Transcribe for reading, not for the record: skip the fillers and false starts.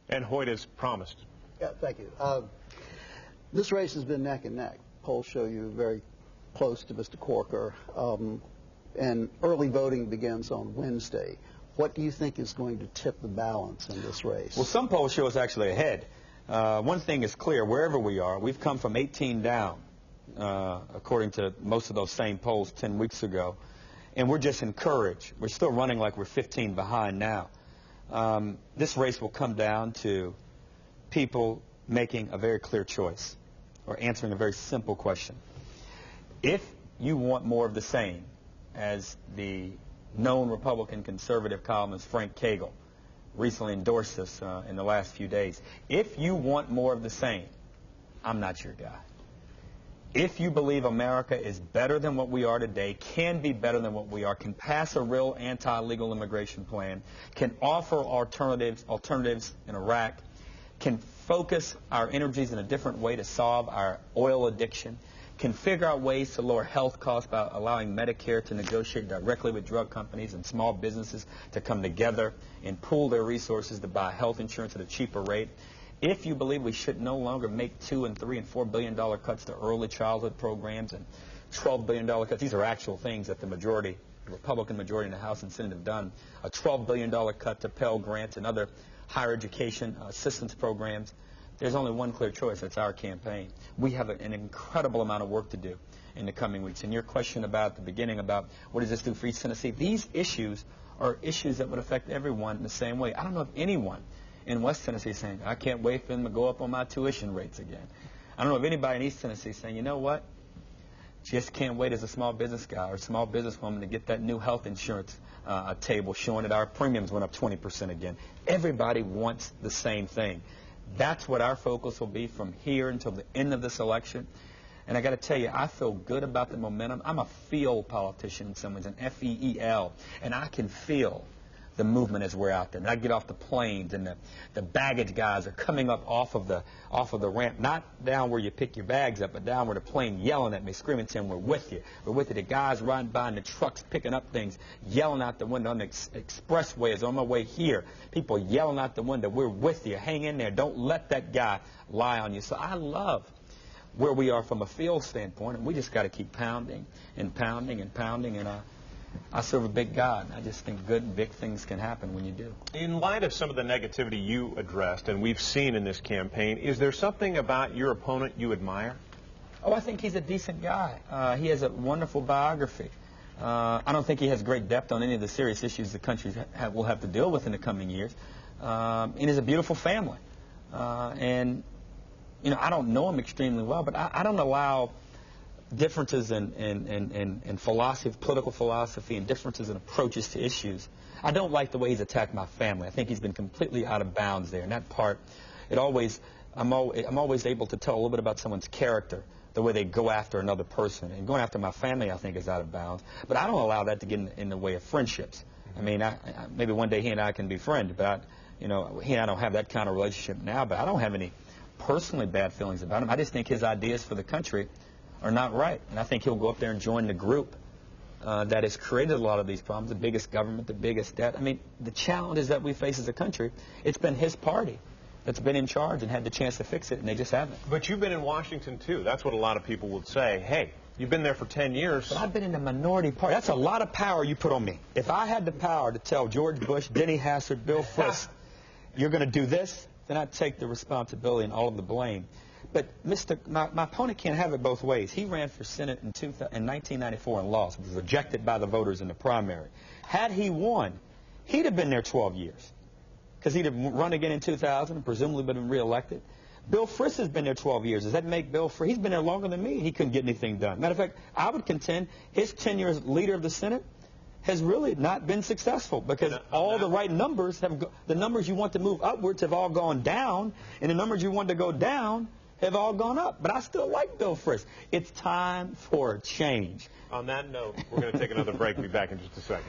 And Hoyt has promised. Yeah, thank you. This race has been neck and neck. Polls show you very close to Mr. Corker, and early voting begins on Wednesday. What do you think is going to tip the balance in this race? Well, some polls show us actually ahead. One thing is clear, wherever we are, we've come from 18 down, according to most of those same polls 10 weeks ago, and we're just encouraged. We're still running like we're 15 behind now. This race will come down to people making a very clear choice or answering a very simple question. If you want more of the same, as the known Republican conservative columnist Frank Cagle recently endorsed this in the last few days, if you want more of the same, I'm not your guy. If you believe America is better than what we are today, can be better than what we are, can pass a real anti-legal immigration plan, can offer alternatives in Iraq, can focus our energies in a different way to solve our oil addiction, can figure out ways to lower health costs by allowing Medicare to negotiate directly with drug companies and small businesses to come together and pool their resources to buy health insurance at a cheaper rate. If you believe we should no longer make $2 and $3 and $4 billion cuts to early childhood programs and $12 billion cuts, these are actual things that the majority, the Republican majority in the House and Senate have done, a $12 billion cut to Pell Grants and other higher education assistance programs, there's only one clear choice. That's our campaign. We have an incredible amount of work to do in the coming weeks. And your question about at the beginning about what does this do for East Tennessee, these issues are issues that would affect everyone in the same way. I don't know if anyone in West Tennessee is saying, I can't wait for them to go up on my tuition rates again. I don't know if anybody in East Tennessee is saying, you know what, just can't wait as a small business guy or a small businesswoman to get that new health insurance table showing that our premiums went up 20% again. Everybody wants the same thing. That's what our focus will be from here until the end of this election. And I got to tell you, I feel good about the momentum. I'm a feel politician in some ways, an F-E-E-L, and I can feel the movement as we're out there. And I get off the planes, and the baggage guys are coming up off of the ramp, not down where you pick your bags up, but down where the plane yelling at me, screaming, saying, we're with you. We're with you. The guys riding by in the trucks picking up things, yelling out the window on the expressways on my way here. People yelling out the window, we're with you. Hang in there. Don't let that guy lie on you. So I love where we are from a field standpoint, and we just got to keep pounding and pounding and pounding. And I serve a big God, and I just think good and big things can happen when you do. In light of some of the negativity you addressed and we've seen in this campaign, is there something about your opponent you admire? Oh, I think he's a decent guy. He has a wonderful biography. I don't think he has great depth on any of the serious issues the country will have to deal with in the coming years. And he has a beautiful family. And, you know, I don't know him extremely well, but I don't allow differences in philosophy, political philosophy, and differences in approaches to issues. I don't like the way he's attacked my family. I think he's been completely out of bounds there. And that part, I'm always able to tell a little bit about someone's character, the way they go after another person. And going after my family, I think, is out of bounds. But I don't allow that to get in the way of friendships. I mean, maybe one day he and I can be friends, but he and I don't have that kind of relationship now. But I don't have any personally bad feelings about him. I just think his ideas for the country are not right. And I think he'll go up there and join the group that has created a lot of these problems, the biggest government, the biggest debt. I mean, the challenges that we face as a country, it's been his party that's been in charge and had the chance to fix it, and they just haven't. But you've been in Washington, too. That's what a lot of people would say. Hey, you've been there for 10 years. But I've been in the minority party. That's a lot of power you put on me. If I had the power to tell George Bush, Denny Hassard, Bill Frist, you're going to do this, then I'd take the responsibility and all of the blame. But my opponent can't have it both ways. He ran for Senate in 1994 and lost, was rejected by the voters in the primary. Had he won, he'd have been there 12 years, because he'd have run again in 2000 and presumably been reelected. Bill Frist has been there 12 years. Does that make Bill Frist? He's been there longer than me. He couldn't get anything done. Matter of fact, I would contend his tenure as leader of the Senate has really not been successful, because all the right numbers the numbers you want to move upwards have all gone down, and the numbers you want to go down have all gone up. But I still like Bill Frist. It's time for a change. On that note, we're going to take another break. We'll be back in just a second.